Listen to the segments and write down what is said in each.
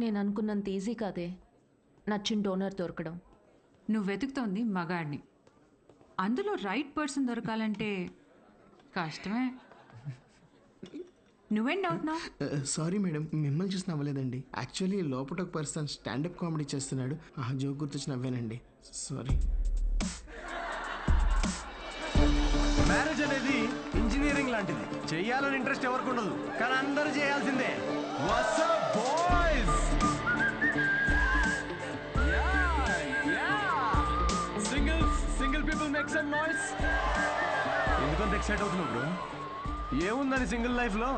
నేను అనుకున్నంత ఈజీ కాదే నచ్చిన డోనర్ దొరకడం. నువ్వు వెతుకుతోంది మగాడిని, అందులో రైట్ పర్సన్ దొరకాలంటే కష్టమే. నువ్వేం డౌట్ నా? సారీ మేడం, మిమ్మల్ని చూసి నవ్వలేదండి. యాక్చువల్లీ లోపల ఒక పర్సన్ స్టాండప్ కామెడీ చేస్తున్నాడు, ఆ జోక్ గుర్తొచ్చి నవ్వానండి. సారీ. మ్యారేజ్ అనేది ఇంజనీరింగ్ లాంటిది. చెయ్యాలని ఇంట్రెస్ట్ ఎవరికి ఉండదు, కానీ అందరూ చేయాల్సిందే. What's up boys? Single people make some noise. ఎందుకంత ఎక్సైట్ అవుతున్నావు బ్రో? ఏముందని సింగిల్ లైఫ్ లో?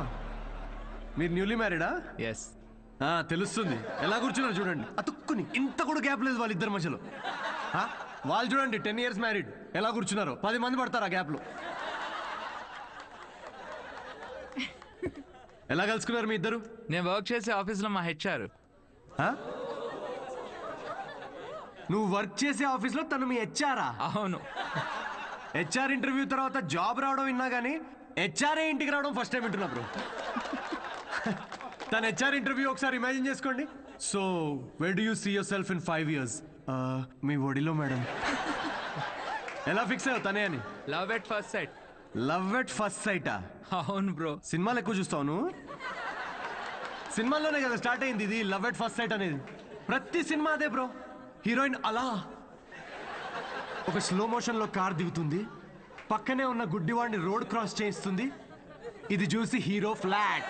మీరు న్యూలీ మ్యారీడా? ఎస్. తెలుస్తుంది. ఎలా కూర్చున్నారు చూడండి, అతుక్కుని. ఇంత కూడా గ్యాప్ లేదు వాళ్ళిద్దరి మధ్యలో. వాళ్ళు చూడండి 10 years మ్యారీడ్, ఎలా కూర్చున్నారు. 10 మంది పడతారు ఆ గ్యాప్ లో. ఎలా కలుసుకున్నారు మీ ఇద్దరు? నేను వర్క్ చేసే ఆఫీస్లో మా హెచ్ఆర్. నువ్వు వర్క్ చేసే ఆఫీస్లో తను మీ హెచ్ఆరా? అవును. హెచ్ఆర్ ఇంటర్వ్యూ తర్వాత జాబ్ రావడం విన్నా కానీ హెచ్ఆర్ఏ ఇంటికి రావడం ఫస్ట్ టైం వింటున్నా బ్రో. తన హెచ్ఆర్ ఇంటర్వ్యూ ఒకసారి ఇమాజిన్ చేసుకోండి. So where do you see yourself in 5 years? మీ ఒడిలో మేడం. ఎలా ఫిక్స్ అయ్యావు తనే అని? Love at first sight. Love at first సైటా? అవును బ్రో. సినిమాలు ఎక్కువ చూస్తావు నువ్వు? సినిమాల్లోనే కదా స్టార్ట్ అయింది ఇది లవ్ ఎట్ ఫస్ట్ సైట్ అనేది. ప్రతి సినిమా అదే బ్రో. హీరోయిన్ అలా ఒక స్లో మోషన్లో కార్ దిగుతుంది, పక్కనే ఉన్న గుడ్డివాడిని రోడ్ క్రాస్ చేయిస్తుంది, ఇది చూసి హీరో ఫ్లాట్.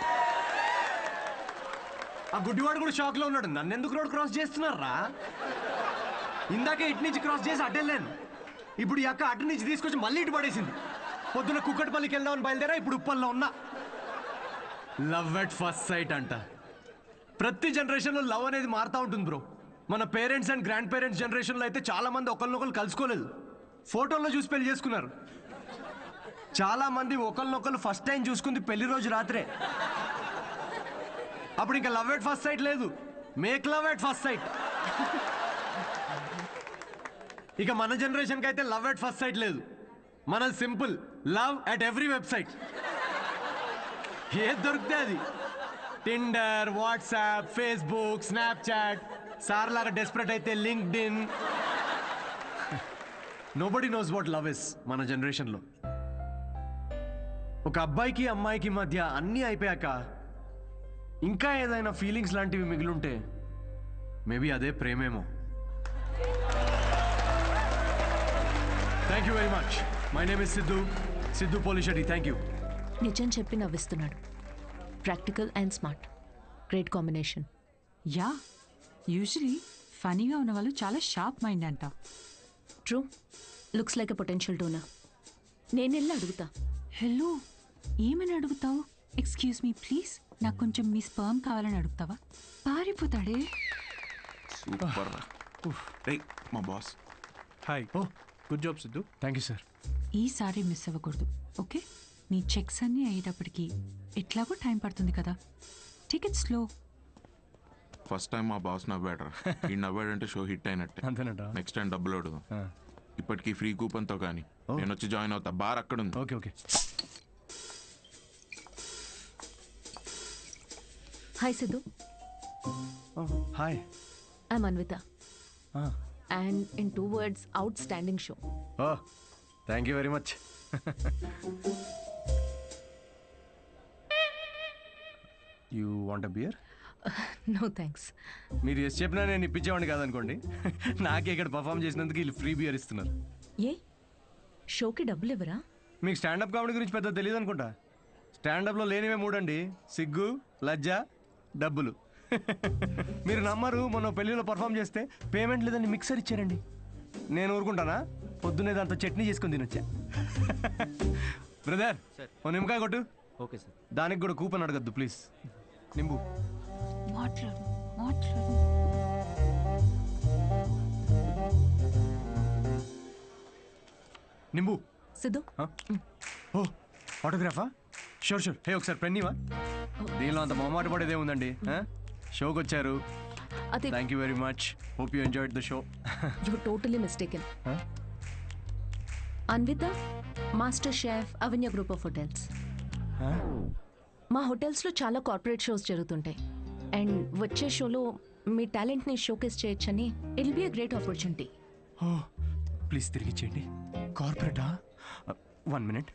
ఆ గుడ్డివాడు కూడా షాక్ లో ఉన్నాడు, నన్ను ఎందుకు రోడ్ క్రాస్ చేస్తున్నారా? ఇందాకే ఇటు నుంచి క్రాస్ చేసి అడ్డెళ్ళాను, ఇప్పుడు ఈ అక్క అటు నుంచి తీసుకొచ్చి మళ్ళీ ఇటు పడేసింది. పొద్దున్న కుక్కటిపల్లికి వెళ్దామని బయలుదేరా, ఇప్పుడు ఉప్పల్లో ఉన్నా. లవ్ ఎట్ ఫస్ట్ సైట్ అంట. ప్రతి జనరేషన్లో లవ్ అనేది మారుతూ ఉంటుంది బ్రో. మన పేరెంట్స్ అండ్ గ్రాండ్ పేరెంట్స్ జనరేషన్లో అయితే చాలా మంది ఒకరినొకరు కలుసుకోలేదు, ఫోటోల్లో చూసి పెళ్లి చేసుకున్నారు. చాలా మంది ఒకరినొకరు ఫస్ట్ టైం చూసుకుంది పెళ్లి రోజు రాత్రే. అప్పుడు ఇంకా లవ్ ఎట్ ఫస్ట్ సైట్ లేదు, make love at first site. ఇక మన జనరేషన్కి అయితే లవ్ ఎట్ ఫస్ట్ సైట్ లేదు, మన simple love at every website. ఏది దొరికితే అది, Tinder, WhatsApp, Facebook, Snapchat, sir లాగా డెస్పరేట్ అయితే LinkedIn. Nobody knows what love is మన జనరేషన్లో. ఒక అబ్బాయికి అమ్మాయికి మధ్య అన్నీ అయిపోయాక ఇంకా ఏదైనా ఫీలింగ్స్ లాంటివి మిగిలింటే మేబీ అదే ప్రేమేమో. Thank you very much. My name is Siddhu Polishetty. Thank you. నిజం చెప్పి నవ్విస్తున్నాడు. Practical and smart, great combination. Yeah, usually ఫనీగా ఉన్న వాళ్ళు చాలా షార్ప్ మైండ్ అంట. True, looks like a potential donor. నేను వెళ్ళి అడుగుతా. హలో, ఏమని అడుగుతావు? ఎక్స్క్యూజ్ మీ ప్లీజ్, నాకు కొంచెం మీ స్పర్మ్ కావాలని అడుగుతావా? పారిపోతాడే. సూపర్. మా boss. Hi. Oh good job Siddhu. Thank you sir. ఈసారి మిస్ అవ్వకూడదు, ఓకే? నీ చెక్స్ అన్నీ అయ్యేటప్పటికి ఎట్లాగో టైం పడుతుంది కదా, టికెట్ స్లో. ఫస్ట్ టైం మా బాస్ నవ్వాడు. ఈ నవ్వాడంటే షో హిట్ అయినట్టే. అంతేనట. నెక్స్ట్ టైం డబ్బులు అడుగుదాం. ఇప్పటికీ ఫ్రీ కూపన్తో కానీ నేను వచ్చి జాయిన్ అవుతా. బార్ అక్కడ ఉంది. Okay okay. Hi Siddhu. Hi. I'm Anvitha. And in 2 words, outstanding show. Oh thank you very much. You want a beer? No thanks. మీరు ఎస్ చెప్పినా నేను ఇప్పించేవాడిని కాదనుకోండి. నాకే ఇక్కడ పర్ఫామ్ చేసినందుకు వీళ్ళు ఫ్రీ బియర్ ఇస్తున్నారు. ఏ షోకి డబ్బులు ఇవ్వరా? మీకు స్టాండప్ కామెడీ గురించి పెద్ద తెలియదు అనుకుంటా. స్టాండప్లో లేనివే 3 అండి: సిగ్గు, లజ్జ, డబ్బులు. మీరు నమ్మరు, మొన్న పెళ్లిలో పర్ఫామ్ చేస్తే పేమెంట్ లేదని మిక్సర్ ఇచ్చారండి. నేను ఊరుకుంటానా? పొద్దున్నే దాంతో చట్నీ చేసుకొని తినొచ్చా. బ్రదర్ ఓ నిమ్మకాయ కొట్టు. Okay sir. దానికి కూడా కూపన్ అడగద్దు ప్లీజ్. నింబు. మాట్లాడు మాట్లాడు. నింబు. సిద్ధు, ఓ ఆటోగ్రాఫా? Sure sure. హే ఒకసారి పెన్నీవా? దీనిలో అంత మొహమాట పడేదే ఉందండి. షోకి వచ్చారు, అదే. Thank you very much. Hope you enjoyed the show. You totally mistaken. Anvitha, master chef, Avanya group of hotels. మా హోటల్స్లో చాలా కార్పొరేట్ షోస్ జరుగుతుంటాయి. అండ్ వచ్చే షోలో మీ టాలెంట్ని షోకేస్ చేయొచ్చని it be a great opportunity. Please తిరిగి ఇచ్చేయండి. కార్పొరేటా? 1 minute.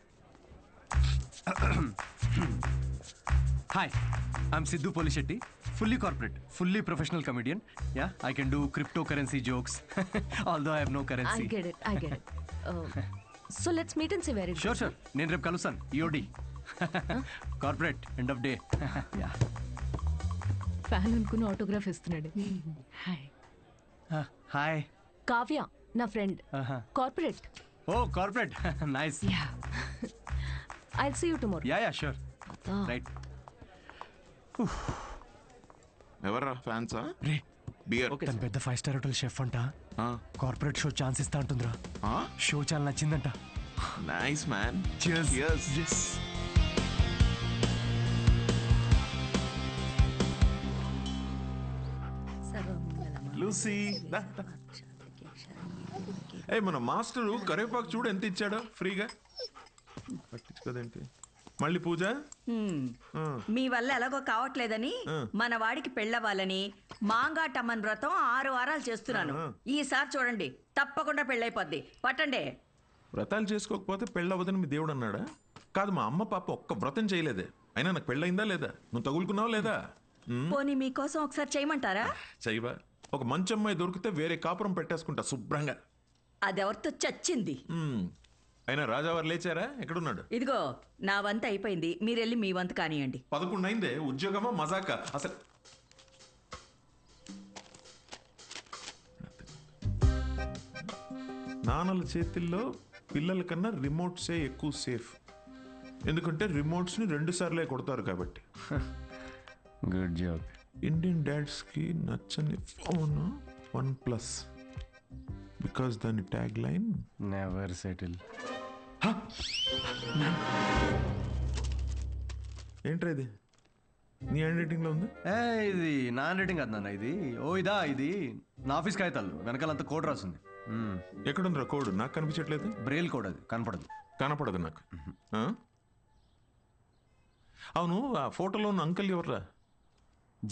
Hi, I'm Siddhu Polishetty. Fully corporate, fully professional comedian. Yeah, I can do crypto currency jokes although I have no I currency. Get it. So let's meet and see very sure sure, నేను రేపు కలుస్తాను. EOD corporate end of day. Fan అనుకుని autograph ఇస్తున్నాడు. Hi. Hi. Kavya నా friend, corporate. Oh corporate, nice. Yeah I'll see you tomorrow. Yeah sure. Right. ఎవర్రా ఫ్యాన్సా? రే, beer. తను పెద్ద 5 స్టార్ హోటల్ షెఫ్ అంట. కార్పొరేట్ షో ఛాన్స్ ఇస్తా అంటుందిరా. షో చాలా నచ్చిందంట. Nice man. Cheers. Yes. Lucy ఏ మన మాస్టరు కరివేపాకు చూడు ఎంత ఇచ్చాడో ఫ్రీగా. పట్టించుకోదేంటి మళ్ళీ పూజ? మీ వల్ల ఎలాగో కావట్లేదని మన వాడికి పెళ్ళవ్వాలని మాంగాటమ్మన్ వ్రతం 6 వారాలు చేస్తున్నాను. ఈసారి చూడండి, తప్పకుండా పెళ్ళైపోద్ది. పట్టండి. వ్రతాలు చేసుకోకపోతే పెళ్ళవదని మీ దేవుడు అన్నాడా? కాదు, మా అమ్మ పాప ఒక్క వ్రతం చేయలేదే. అయినా నాకు పెళ్ళయిందా లేదా? నువ్వు తగులుకున్నావా లేదా? పోనీ మీకోసం ఒకసారి చేయమంటారా? చేయవా? ఒక మంచి అమ్మాయి దొరికితే వేరే కాపురం పెట్టేసుకుంటా శుభ్రంగా. అదెవరితో చచ్చింది. అయినా రాజావారు లేచారా? ఎక్కడున్నాడు? ఇదిగో నా వంత అయిపోయింది, మీరెళ్ళి మీ వంత కానియండి. 11 అయిందే. ఉద్యోగమా మజాకా అసలు? నాన్నల చేతిల్లో పిల్లల కన్నా రిమోట్సే ఎక్కువ సేఫ్. ఎందుకంటే రిమోట్స్ని 2 సార్లే కొడతారు కాబట్టి. Good job. ఇండియన్ డాడ్స్కి నచ్చని ఫోన్ OnePlus. బికాస్ దాని ట్యాగ్ లైన్ నెవర్ సెటిల్. ఏంట్రా ఇది? నీ హ్యాండ్ రైటింగ్లో ఉంది. ఇది నా హ్యాండ్ రైటింగ్ కాదు నాన్న, ఇది ఇది నా ఆఫీస్ కాగితాలు వెనకాలంతా కోడ్ రాసింది. ఎక్కడుందిరా కోడ్? నాకు కనిపించట్లేదు. బ్రెయిల్ కోడ్, అది కనపడదు. కనపడదు నాకు. అవును, ఆ ఫోటోలో ఉన్న అంకల్ ఎవర్రా?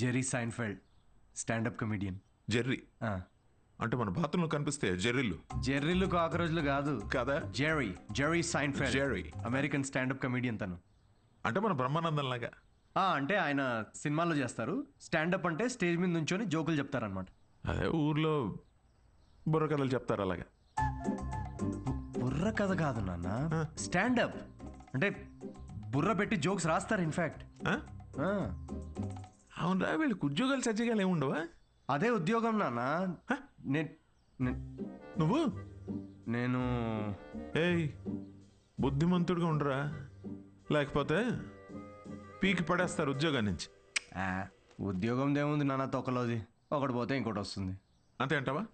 Jerry Seinfeld, standup comedian. జెర్రీ అంటే మన బాత్రూంలో కనిపిస్తే జెర్రీలు. జెర్రీలు కాకరోజులు కాదు కదా. Jerry Seinfeld, Jerry American standup comedian తను. అంటే మన బ్రహ్మానందం లాగా. అంటే ఆయన సినిమాల్లో చేస్తారు. స్టాండప్ అంటే స్టేజ్ మీద నుంచొని జోకులు చెప్తారనమాట. అదే ఊర్లో బుర్ర కథలు చెప్తారు అలాగా. బుర్ర కథ కాదు నాన్న, స్టాండప్ అంటే బుర్ర పెట్టి జోక్స్ రాస్తారు. ఇన్ఫాక్ట్ అవునరా, వీళ్ళకి ఉద్యోగాలు సజ్జగాలు ఏముండవా? అదే ఉద్యోగం నాన్న. నువ్వు నేను ఏయ్ బుద్ధిమంతుడిగా ఉండరా, లేకపోతే పీకి పడేస్తారు ఉద్యోగం నుంచి. ఉద్యోగం దేముంది నాన్న, తొక్కలోది. ఒకటి పోతే ఇంకోటి వస్తుంది. అంతే అంటావా?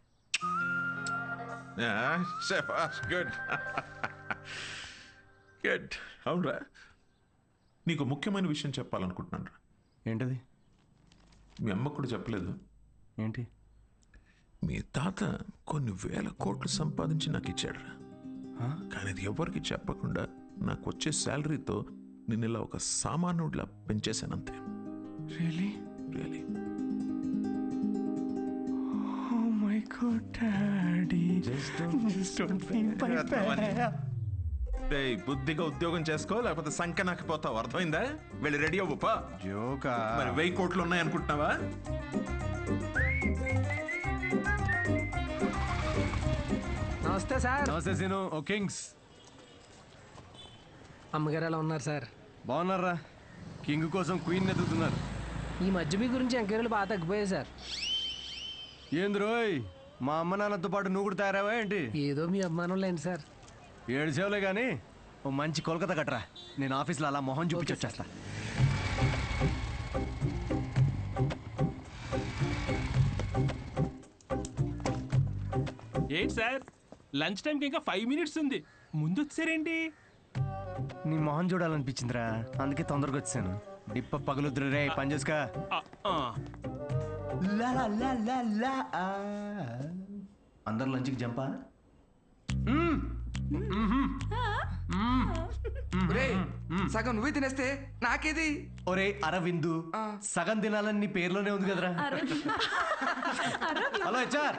Good good. అవునరా, నీకు ముఖ్యమైన విషయం చెప్పాలనుకుంటున్నాను రా. ఏంటది? మీ అమ్మకు కూడా చెప్పలేదు. ఏంటి? మీ తాత కొన్ని వేల కోట్లు సంపాదించి నాకు ఇచ్చాడు రా. కానీ అది ఎవరికి చెప్పకుండా నాకు వచ్చే శాలరీతో నేను ఇలా ఒక సామాన్యుడిలా పెంచేశానంతే. Really? Really. Oh my God, Daddy. Just don't feel my bad. ఏయ్, బుద్ధిగా ఉద్యోగం చేసుకో, లేకపోతే సంఖ్య నాకిపోతావు. అర్థమైందా? వెళ్ళి రెడీ అవ్వపా. జోకా? మరి 1000 కోట్లు ఉన్నాయనుకుంటున్నావా? నమస్తే సార్. నమస్తే సీను. ఓ కింగ్స్. అమ్మగారు ఎలా ఉన్నారు సార్? బాగున్నారా? కింగ్ కోసం క్వీన్ ఎదుగుతున్నారు. ఈ మధ్య మీ గురించి ఎంక్వైరీలు బాగా తగ్గిపోయాయి సార్. ఏంది రోయ్, మా అమ్మ నాన్నతో పాటు నువ్వు కూడా తయారావా ఏంటి? ఏదో మీ అభిమానం లేండి సార్. 7 సేవలే కానీ ఓ మంచి కోల్కతా కట్టరా. నేను ఆఫీస్లో అలా మొహం చూపించి వచ్చేస్తా. ఏంటి సార్, లంచ్ టైంకి ఇంకా 5 minutes ఉంది, ముందు వచ్చారేంటి? నీ మొహం చూడాలనిపించిందిరా, అందుకే తొందరగా వచ్చాను. డిప్ప పగులుద్దురు రే, పని చేసుకా. అందరు లంచ్కి జంపా. సగం నువ్వే తినేస్తే నాకేది? ఒరే అరవిందు, సగం తినాలని నీ పేర్లోనే ఉంది కదరా. హలో హెచ్ఆర్,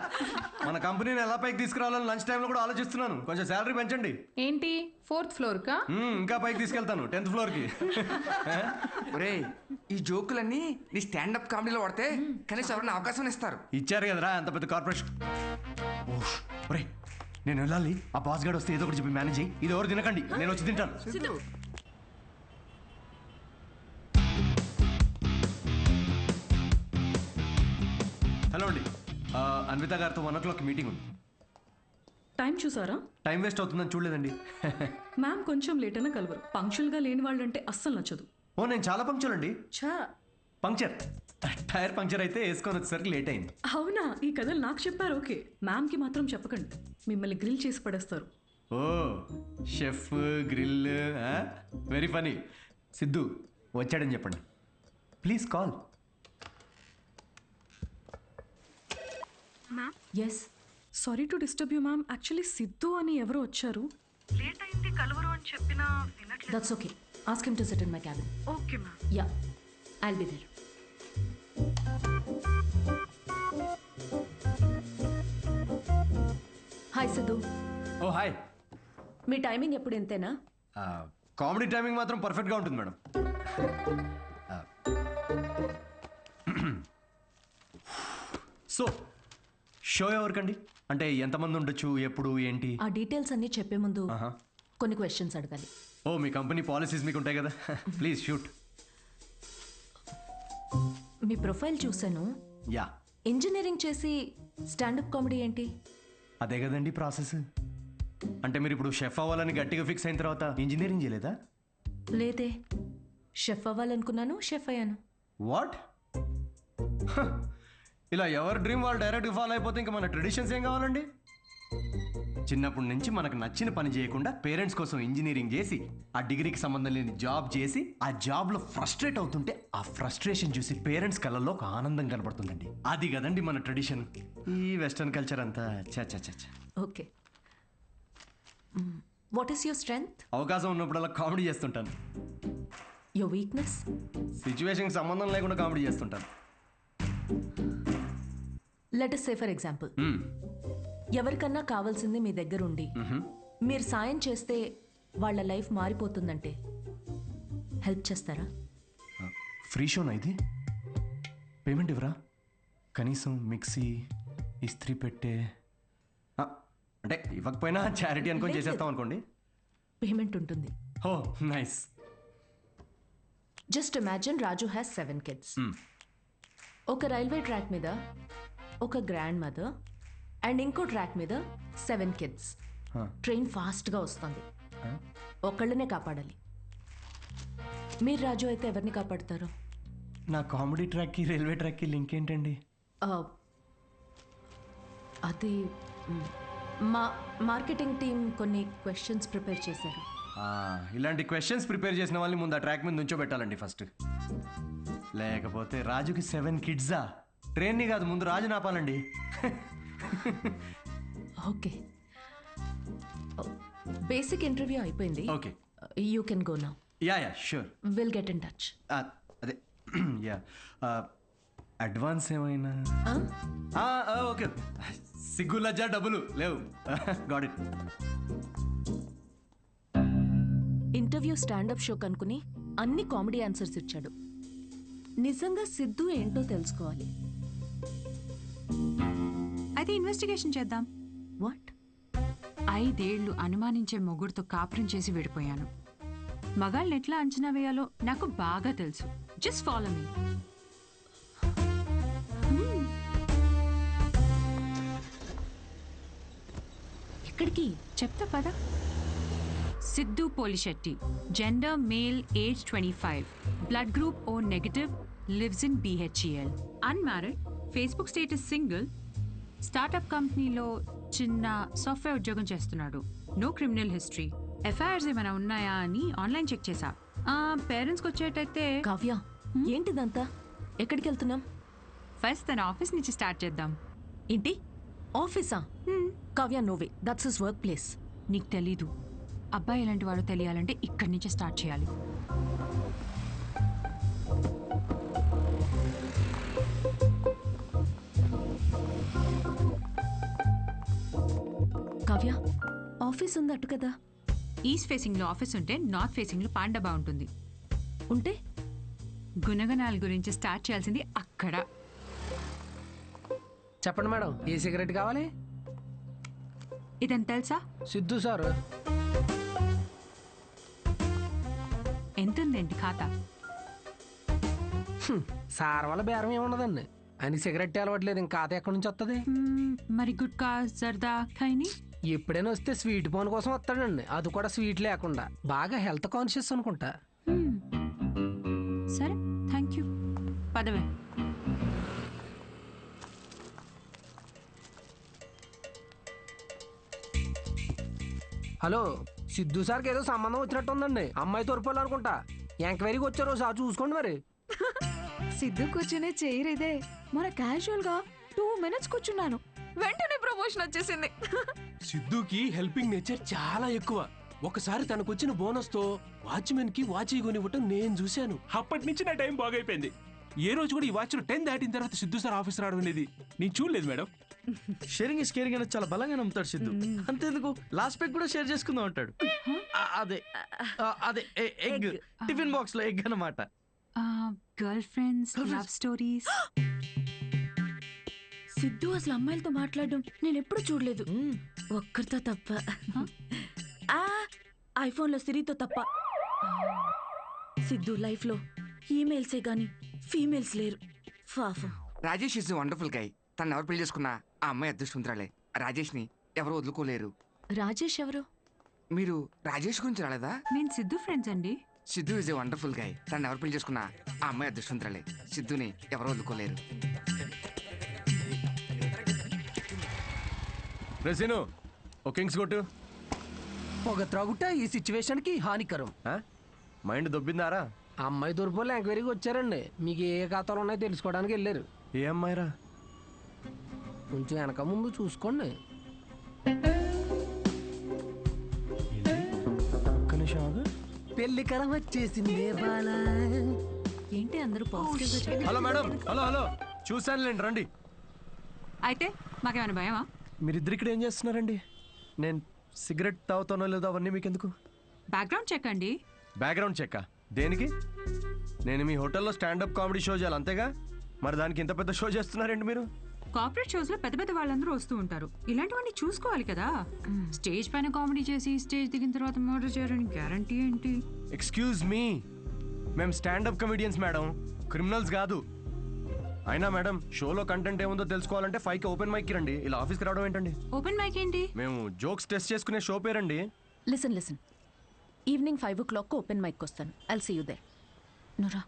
మన కంపెనీని ఎలా పైకి తీసుకురావాలని లంచ్ టైంలో కూడా ఆలోచిస్తున్నాను. కొంచెం శాలరీ పెంచండి. ఏంటి 4th ఫ్లోర్ కా? ఇంకా పైకి తీసుకెళ్తాను 10th ఫ్లోర్ కి. ఒరే ఈ జోకులన్నీ నీ స్టాండప్ కామెడీలో వాడితే కనీసం ఎవరైనా అవకాశం ఇస్తారు. ఇచ్చారు కదరా అంత పెద్ద కార్పొరేషన్. ఒరే నేను వెళ్ళాలి. ఆ బాస్ గార్డ్ వస్తే ఏదో ఒకటి చెప్పి మేనేజ్ చేయి. ఇది ఎవరు తినకండి, నేను వచ్చి తింటాను. హలో అండి, అన్విత గారితో 1 o'clock మీటింగ్ ఉంది. టైం చూసారా? టైం వేస్ట్ అవుతుందని చూడలేదండి. మ్యామ్ కొంచెం లేట్ అయినా కలవరు. పంక్చువల్గా లేని వాళ్ళంటే అస్సలు నచ్చదు. ఓ నేను చాలా పంక్చర్ అండి. ఛా, పంక్చర్ టైర్ పంక్చర్ అయితే వేసుకొని వచ్చేసరికి లేట్ అయింది. అవునా? ఈ కథలు నాకు చెప్పారు. ఓకే, మ్యామ్కి మాత్రం చెప్పకండి, మిమ్మల్ని గ్రిల్ చేసి పడేస్తారు. Oh chef grill, very funny. Siddhu వచ్చాడని చెప్పండి please. Call. Ma'am. Yes, sorry to disturb you ma'am. Actually Siddhu అని ఎవరో వచ్చారు. లేట్ అయింది కలవరు అని చెప్పినా వినట్లేదు. That's okay, ask him to sit in my cabin. Okay ma'am. Yeah, I'll be there. Hi Siddhu. Oh hi. మీ టైమింగ్ ఎప్పుడు ఎంతేనా? కామెడీ టైమింగ్ మాత్రం పర్ఫెక్ట్గా ఉంటుంది మేడం. సో షో ఎవరికండి? అంటే ఎంతమంది ఉండొచ్చు, ఎప్పుడు, ఏంటి? ఆ డీటెయిల్స్ అన్నీ చెప్పే ముందు కొన్ని క్వశ్చన్స్ అడగాలి. ఓ మీ కంపెనీ పాలసీస్ మీకు ఉంటాయి కదా. Please shoot. మీ ప్రొఫైల్ చూశాను. యా. ఇంజనీరింగ్ చేసి స్టాండప్ కామెడీ ఏంటి? అదే కదండి ప్రాసెస్. అంటే మీరు ఇప్పుడు షెఫ్ అవ్వాలని గట్టిగా ఫిక్స్ అయిన తర్వాత ఇంజనీరింగ్ చేయలేదా? లేదే, షెఫ్ అవ్వాలనుకున్నాను, షెఫ్ అయ్యాను. వాట్? ఇలా ఎవరి డ్రీమ్ వాళ్ళు డైరెక్ట్గా ఫాలో అయిపోతే ఇంకా మన ట్రెడిషన్స్ ఏం కావాలండి? చిన్నప్పటి నుంచి మనకు నచ్చిన పని చేయకుండా పేరెంట్స్ కోసం ఇంజనీరింగ్ చేసి ఆ డిగ్రీకి సంబంధం లేని జాబ్ చేసి ఆ జాబ్లో ఫ్రస్ట్రేట్ అవుతుంటే ఆ ఫ్రస్ట్రేషన్ చూసి పేరెంట్స్ కళ్ళల్లో ఒక ఆనందం కనబడుతుందండి. అది కదండి మన ట్రెడిషన్. ఈ వెస్టర్న్ కల్చర్ అంతా చా. Okay, what is your strength? అవకాశం ఉన్నప్పుడల్లా కామెడీ చేస్తుంటాను. Your weakness? సిచ్యువేషన్కి సంబంధం లేకుండా కామెడీ చేస్తుంటాను. Let us say for example, ఎవరికన్నా కావాల్సింది మీ దగ్గర ఉండి మీరు సాయం చేస్తే వాళ్ళ లైఫ్ మారిపోతుందంటే హెల్ప్ చేస్తారా? ఫ్రీ షోనా ఇది? పేమెంట్ ఇవ్వరా? కనీసం మిక్సీ, ఇస్త్రీ పెట్టే, అంటే ఇవ్వకపోయినా చారిటీ అనుకొని చేసేస్తాం అనుకోండి. పేమెంట్ ఉంటుంది. Oh nice. Just imagine Raju has 7 kids. ఒక రైల్వే ట్రాక్ మీద ఒక గ్రాండ్ మదర్ అండ్ ఇంకో ట్రాక్ మీద 7 kids. ట్రైన్ ఫాస్ట్గా వస్తుంది, ఒకళ్ళనే కాపాడాలి. మీరు రాజు అయితే ఎవరిని కాపాడతారు? నా కామెడీ ట్రాక్కి రైల్వే ట్రాక్కి లింక్ ఏంటండి? అది మా మార్కెటింగ్ టీం కొన్ని క్వశ్చన్స్ ప్రిపేర్ చేశారు. ఇలాంటి క్వశ్చన్స్ ప్రిపేర్ చేసిన వాళ్ళని ముందు ఆ ట్రాక్ మీద నుంచోబెట్టాలండి ఫస్ట్. లేకపోతే రాజుకి 7 kids? ట్రైన్ని కాదు, ముందు రాజు నాపాలండి. ఓకే, బేసిక్ ఇంటర్వ్యూ అయిపోయింది. Okay, you can go now. Yeah sure, will get in touch. అదే యా. అడ్వాన్స్ ఏమైనా? ఓకే, సిగ్గు లజ్జా డబ్బులు లేవు. Got it. Interview stand up show కనుకుని అన్ని కామెడీ ఆన్సర్స్ ఇచ్చాడు. నిజంగా సిద్ధు ఏంటో తెలుసుకోవాలి. అయితే ఇన్వెస్టిగేషన్ చేద్దాం. వాట్? 5 ఏళ్ళు అనుమానించే మొగుడుతో కాపురం చేసి విడిపోయాను. మగాళ్ళని ఎట్లా అంచనా వేయాలో నాకు బాగా తెలుసు. Just follow me. ఎక్కడికి? చెప్తా పదా. Siddhu Polishetty, gender male, age 25, blood group O negative, lives in BHEL, unmarried, Facebook status single, startup కంపెనీలో చిన్న సాఫ్ట్వేర్ ఉద్యోగం చేస్తున్నాడు. No criminal history. ఎఫ్ఐఆర్స్ ఏమైనా ఉన్నాయా అని ఆన్లైన్ చెక్ చేశా. పేరెంట్స్కి వచ్చేటైతే. కావ్య, ఏంటిదంతా? ఎక్కడికి వెళ్తున్నాం? ఫస్ట్ తన ఆఫీస్ నుంచి స్టార్ట్ చేద్దాం. ఏంటి ఆఫీసా? Kavya, no way, that's his workplace. నీకు తెలీదు, అబ్బాయి ఎలాంటి వాడో తెలియాలంటే ఇక్కడి నుంచే స్టార్ట్ చేయాలి. కావ్య, ఆఫీస్ ఉంది అటు కదా. ఈస్ట్ ఫేసింగ్లో ఆఫీస్ ఉంటే నార్త్ ఫేసింగ్లో పాండబా ఉంటుంది. ఉంటే గుణగణాల గురించి స్టార్ట్ చేయాల్సింది అక్కడ. చెప్పండి మేడం, ఏ సిగరెట్ కావాలి? ఇదని తెలుసా? సిద్ధు సార్. ఎంతుందేంటి ఖాతా? సార్ వల్ల బేరం ఏమున్నదండి, ఆయన సిగరెట్ అలవట్లేదు, ఇంకా ఖాతా ఎక్కడి నుంచి వస్తుంది? మరి గుట్కా జర్దా ఖైని ఎప్పుడైనా వస్తే స్వీట్ పోన్ కోసం వస్తాడండి, అది కూడా స్వీట్ లేకుండా. బాగా హెల్త్ కాన్షియస్ అనుకుంటా. సరే, థ్యాంక్ యూ. పదవే. హలో, సిద్ధు సార్కి ఏదో సంబంధం వచ్చినట్టు ఉందండి. అమ్మాయి తోరుపోలు అనుకుంటా. ఎంక్వైరీకి వచ్చారు, సార్ చూసుకోండి మరి. సిద్ధు కూర్చునే చైర్ ఇదే. మన క్యాజువల్ గా 2 minutes కూర్చున్నాను, వెంటనే ప్రమోషన్ వచ్చేసింది. సిద్ధుకి హెల్పింగ్ నేచర్ చాలా ఎక్కువ. ఒకసారి తనకు వచ్చిన బోనస్ తో వాచ్మెన్ కి వాచ్ కొనివ్వటం నేను చూశాను. అప్పటి నుంచి నా టైం బాగైపోయింది. ఏ రోజు కూడా ఈ వాచ్ 10 దాటిన తర్వాత సిద్ధు సార్ ఆఫీస్ రావడం అనేది నేను చూడలేదు మేడం. షేరింగ్ ఇస్ కేరింగ్ అనేది చాలా బలంగా నమ్ముతాడు సిద్ధు. అంతేందుకు లాస్ట్ పెగ్ కూడా షేర్ చేసుకుందాం అంటాడు. అదే అదే ఎగ్, టిఫిన్ బాక్స్ లో ఎగ్ అన్నమాట. Girl friends, love stories. Siddhu అసలు అమ్మాయిలతో మాట్లాడడం నేను ఎప్పుడు చూడలేదు, ఒక్కరితో తప్ప. ఐఫోన్లో సిరితో తప్ప. సిద్ధు లైఫ్లో ఈమెయిల్సే గాని ఫీమేల్స్ లేరు. పాపం. Rajesh is wonderful guy. తను ఎవరు పెళ్లి చేసుకున్నా ఆ అమ్మాయి అదృష్టవంతురాలే. రాజేష్ ని ఎవరు వదులుకోలేరు. రాజేష్ ఎవరు? మీరు రాజేష్ గురించి రాలేదా? నేను సిద్ధు ఫ్రెండ్స్ అండి. Siddhu is a wonderful guy. తను ఎవరు పెళ్లి చేసుకున్నా ఆ అమ్మాయి అదృష్టవంతురాలే. సిద్ధుని ఎవరు వదులుకోలేరు. రెసిను ఓ కింగ్స్ కొట్టు. పొగ త్రాగుట ఈ సిచ్యువేషన్ కి హానికరం. మైండ్ దొబ్బిందారా? అమ్మాయి తోరుపోలు ఎంక్వైరీకి వచ్చారండి. మీకు ఏ ఖాతాలు ఉన్నాయో తెలుసుకోవడానికి వెళ్ళారు. ఏ అమ్మాయిరా? కొంచెం వెనక ముందు చూసుకోండి. పెళ్లి కరం వచ్చేసింది. ఏంటి అందరూ positive? Hello madam, hello hello, చూశానులేండి, రండి. అయితే మాకేమైనా భయమా? మీరిద్దరు ఇక్కడ ఏం చేస్తున్నారండి? నేను సిగరెట్ తాగుతానో లేదో అవన్నీ మీకెందుకు? బ్యాక్గ్రౌండ్ చెక్ అండి. బ్యాక్గ్రౌండ్ చెక్ దేనికి? నేను మీ హోటల్లో స్టాండప్ కామెడీ షో చేయాలి అంతేగా, మరి దానికి ఇంత పెద్ద షో చేస్తున్నారండి మీరు? కార్పొరేట్ షోస్ లో పెద్ద పెద్ద వాళ్ళందరూ వస్తూ ఉంటారు, ఇలాంటివన్నీ చూసుకోవాలి కదా. స్టేజ్ పైన కామెడీ చేసి స్టేజ్ దిగిన తర్వాత మర్డర్ చేయడానికి గ్యారంటీ ఏంటి? ఎక్స్క్యూజ్ మీ, మేము స్టాండప్ కమెడియన్స్ మేడం, క్రిమినల్స్ కాదు. అయినా మేడం, షోలో కంటెంట్ ఏముందో తెలుసుకోవాలంటే 5కి ఓపెన్ మైక్ రండి. ఇలా ఆఫీస్కి రావడం ఏంటండి? ఓపెన్ మైక్ ఏంటి? మేము జోక్స్ టెస్ట్ చేసుకునే షో పేరండి. Listen, evening 5 o'clock open mic వస్తాను. I'll see you there. నురా